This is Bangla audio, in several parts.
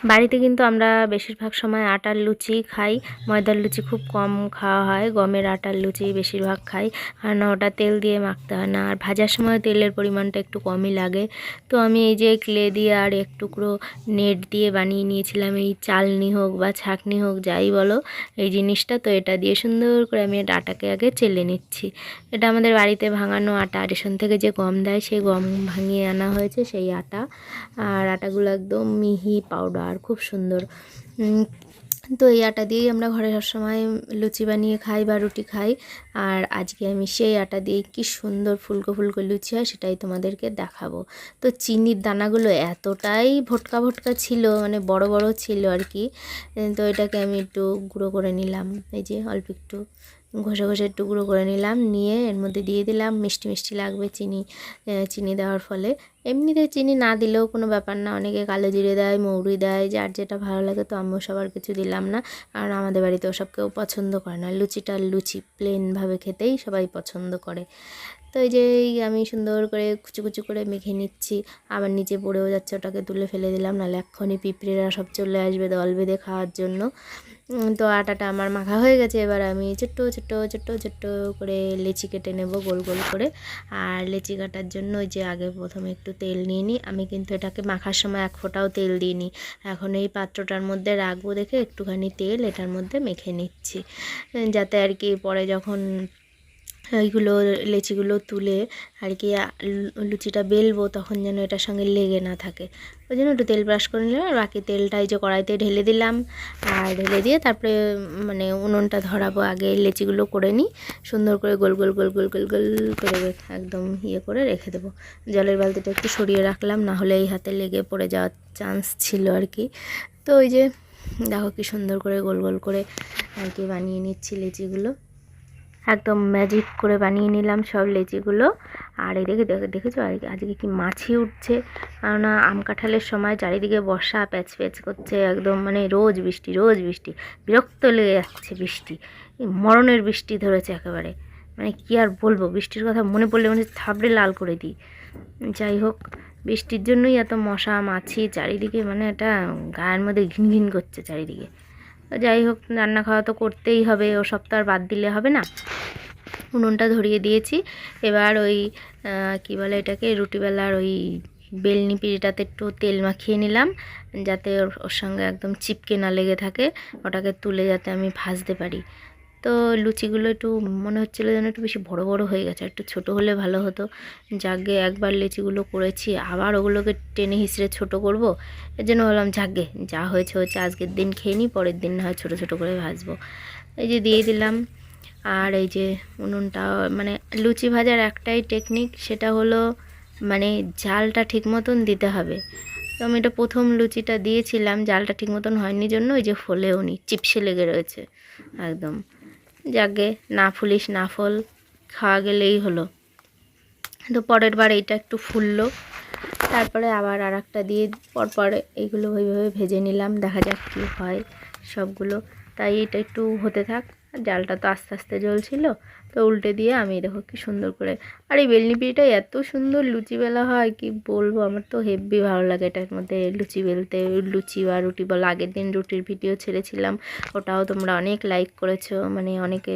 বাড়িতে কিন্তু আমরা বেশিরভাগ সময় আটার লুচি খাই, ময়দার লুচি খুব কম খাওয়া হয়। গমের আটার লুচি বেশিরভাগ খাই, কারণ ওটা তেল দিয়ে মাখতে হয় না, আর ভাজার সময় তেলের পরিমাণটা একটু কমই লাগে। তো আমি এই যে ক্লে দিয়ে আর এক টুকরো নেট দিয়ে বানিয়ে নিয়েছিলাম, এই চালনি হোক বা ছাঁকনি হোক যাই বলো এই জিনিসটা। তো এটা দিয়ে সুন্দর করে আমি আটাকে আগে চেলে নিচ্ছি। এটা আমাদের বাড়িতে ভাঙানো আটা, রেশন থেকে যে গম দেয় সেই গম ভাঙিয়ে আনা হয়েছে সেই আটা। আর আটাগুলো একদম মিহি পাউডার, খুব সুন্দর। তো এই আটা দিয়েই আমরা ঘরে সবসময় লুচি বানিয়ে খাই বা রুটি খাই। আর আজকে আমি সেই আটা দিয়ে কি সুন্দর ফুলকো ফুলকো লুচি হয় সেটাই তোমাদেরকে দেখাবো। তো চিনির দানাগুলো এতটাই ভোটকা ভোটকা ছিল, মানে বড় বড় ছিল আর কি। তো এটাকে আমি একটু গুঁড়ো করে নিলাম, এই যে অল্প একটু ঘষে ঘষে একটু গুঁড়ো করে নিলাম, নিয়ে এর মধ্যে দিয়ে দিলাম। মিষ্টি মিষ্টি লাগবে চিনি দেওয়ার ফলে। এমনিতে চিনি না দিলেও কোনো ব্যাপার না, অনেকে কালো জিরে দেয়, মৌরি দেয়, যার যেটা ভালো লাগে। তো আমিও সবার কিছু দিলাম না, কারণ আমাদের বাড়িতে ওসব কেউ পছন্দ করে না। লুচিটা লুচি প্লেনভাবে খেতেই সবাই পছন্দ করে। তো এই যে আমি সুন্দর করে কুচু কুচু করে মেখে নিচ্ছি। আবার নিচে পড়েও যাচ্ছে, ওটাকে তুলে ফেলে দিলাম, নাহলে এক্ষুনি পিঁপড়েরা সব চলে আসবে দল বেঁধে খাওয়ার জন্য। তো আটাটা আমার মাখা হয়ে গেছে। এবার আমি ছোট্ট ছোট্ট ছোট্ট ছোট্ট করে লেচি কেটে নেব গোল গোল করে। আর লেচি কাটার জন্য ওই যে আগে প্রথমে একটু তেল নিয়ে নিই। আমি কিন্তু এটাকে মাখার সময় এক ফোঁটাও তেল দিইনি, এখন এই পাত্রটার মধ্যে রাখবো দেখে একটুখানি তেল এটার মধ্যে মেখে নিচ্ছি, যাতে আর কি পরে যখন এইগুলো লেচিগুলো তুলে আর কি লুচিটা বেলবো তখন যেন এটার সঙ্গে লেগে না থাকে। ওই জন্য একটু তেল ব্রাশ করে নিলাম। আর বাকি তেলটা এই যে কড়াইতে ঢেলে দিলাম, আর ঢেলে দিয়ে তারপরে মানে উনুনটা ধরাবো। আগে লেচিগুলো করে নিই, সুন্দর করে গোল গোল গোল গোল গোল গোল করে একদম করে রেখে দেবো। জলের বালতিটা একটু সরিয়ে রাখলাম, না হলে এই হাতে লেগে পড়ে যাওয়ার চান্স ছিল আর কি। তো ওই যে দেখো কি সুন্দর করে গোল গোল করে আর কি বানিয়ে নিচ্ছি লেচিগুলো। একদম ম্যাজিক করে বানিয়ে নিলাম সব লেচিগুলো। আর এদিকে দেখেছো আজকে কি মাছি উঠছে, কেননা আম কাঁঠালের সময় চারিদিকে বর্ষা প্যাচ প্যাচ করছে একদম, মানে রোজ বৃষ্টি রোজ বৃষ্টি, বিরক্ত লেগে যাচ্ছে বৃষ্টি, মরণের বৃষ্টি ধরেছে একেবারে। মানে কি আর বলবো, বৃষ্টির কথা মনে পড়লে মানে থাবড়ে লাল করে দিই। যাই হোক, বৃষ্টির জন্যই এত মশা মাছি চারিদিকে, মানে এটা গায়ের মধ্যে ঘিন ঘিন করছে চারিদিকে। যাই হোক, রান্না খাওয়া তো করতেই হবে, ও সব তো আর বাদ দিলে হবে না। উনুনটা ধরিয়ে দিয়েছি। এবার ওই কী বলে এটাকে, রুটিবেলার ওই বেলনি পিঁড়িটাতে একটু তেল মাখিয়ে নিলাম, যাতে ওর সঙ্গে একদম চিপকে না লেগে থাকে, ওটাকে তুলে যাতে আমি ভাজতে পারি। তো লুচিগুলো একটু মনে হচ্ছিলো যেন একটু বেশি বড় বড় হয়ে গেছে, একটু ছোট হলে ভালো হতো। যাকে একবার লুচিগুলো করেছি, আবার ওগুলোকে টেনে হিসড়ে ছোট করব, এর জন্য বললাম যাকে যা হয়েছে হয়েছে, আজকের দিন খেয়ে নিই, পরের দিন না হয় ছোটো ছোটো করে ভাজবো। এই যে দিয়ে দিলাম। আর এই যে উনুনটা, মানে লুচি ভাজার একটাই টেকনিক, সেটা হলো মানে জালটা ঠিক মতন দিতে হবে। তো আমি এটা প্রথম লুচিটা দিয়েছিলাম, জালটা ঠিক মতন হয়নি জন্য ওই যে ফোলেও নি, চিপসে লেগে রয়েছে একদম। যাকে না ফুলিস না ফল, খাওয়া গেলেই হলো। তো পরের বার এইটা একটু ফুললো, তারপরে আবার আর একটা দিয়ে পরপর এইগুলো ওইভাবে ভেজে নিলাম, দেখা যাক কী হয় সবগুলো। তাই এটা একটু হতে থাক। জালটা তো আস্তে আস্তে জ্বলছিল, তো উল্টে দিয়ে আমি দেখো কি সুন্দর করে। আর এই বেলনি পিঁড়িটা এত সুন্দর লুচি বেলা হয় কি বলবো, আমার তো হেব্বি ভালো লাগে এটার মধ্যে লুচি বেলতে। লুচি বা রুটি বলো, আগের দিন রুটির ভিডিও ছেড়েছিলাম, ওটাও তোমরা অনেক লাইক করেছো, মানে অনেকে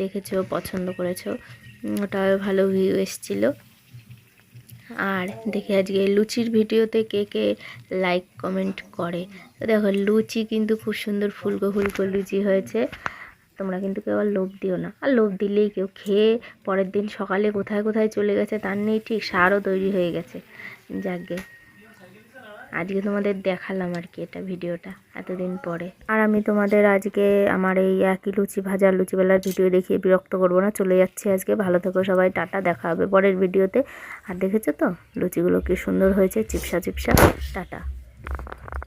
দেখেছো পছন্দ করেছো, ওটাও ভালো ভিউ এসেছিলো। আর দেখে আজকে লুচির ভিডিওতে কে কে লাইক কমেন্ট করে। তো দেখো লুচি কিন্তু খুব সুন্দর ফুলকো ফুলকো লুচি হয়েছে। তোমরা কিন্তু কেউ আর লোভ দিও না, আর লোভ দিলেই কেউ খেয়ে পরের দিন সকালে কোথায় কোথায় চলে গেছে তার নেই ঠিক, সারও তৈরি হয়ে গেছে। যাকগে, আজকে তোমাদের দেখালাম আর কি এটা ভিডিওটা এতদিন পরে। আর আমি তোমাদের আজকে আমার এই একই লুচি ভাজা লুচিবেলার ভিডিও দেখিয়ে বিরক্ত করবো না, চলে যাচ্ছি আজকে। ভালো থেকো সবাই, টাটা, দেখা হবে পরের ভিডিওতে। আর দেখেছো তো লুচিগুলো কি সুন্দর হয়েছে, চিপসা চিপসা। টাটা।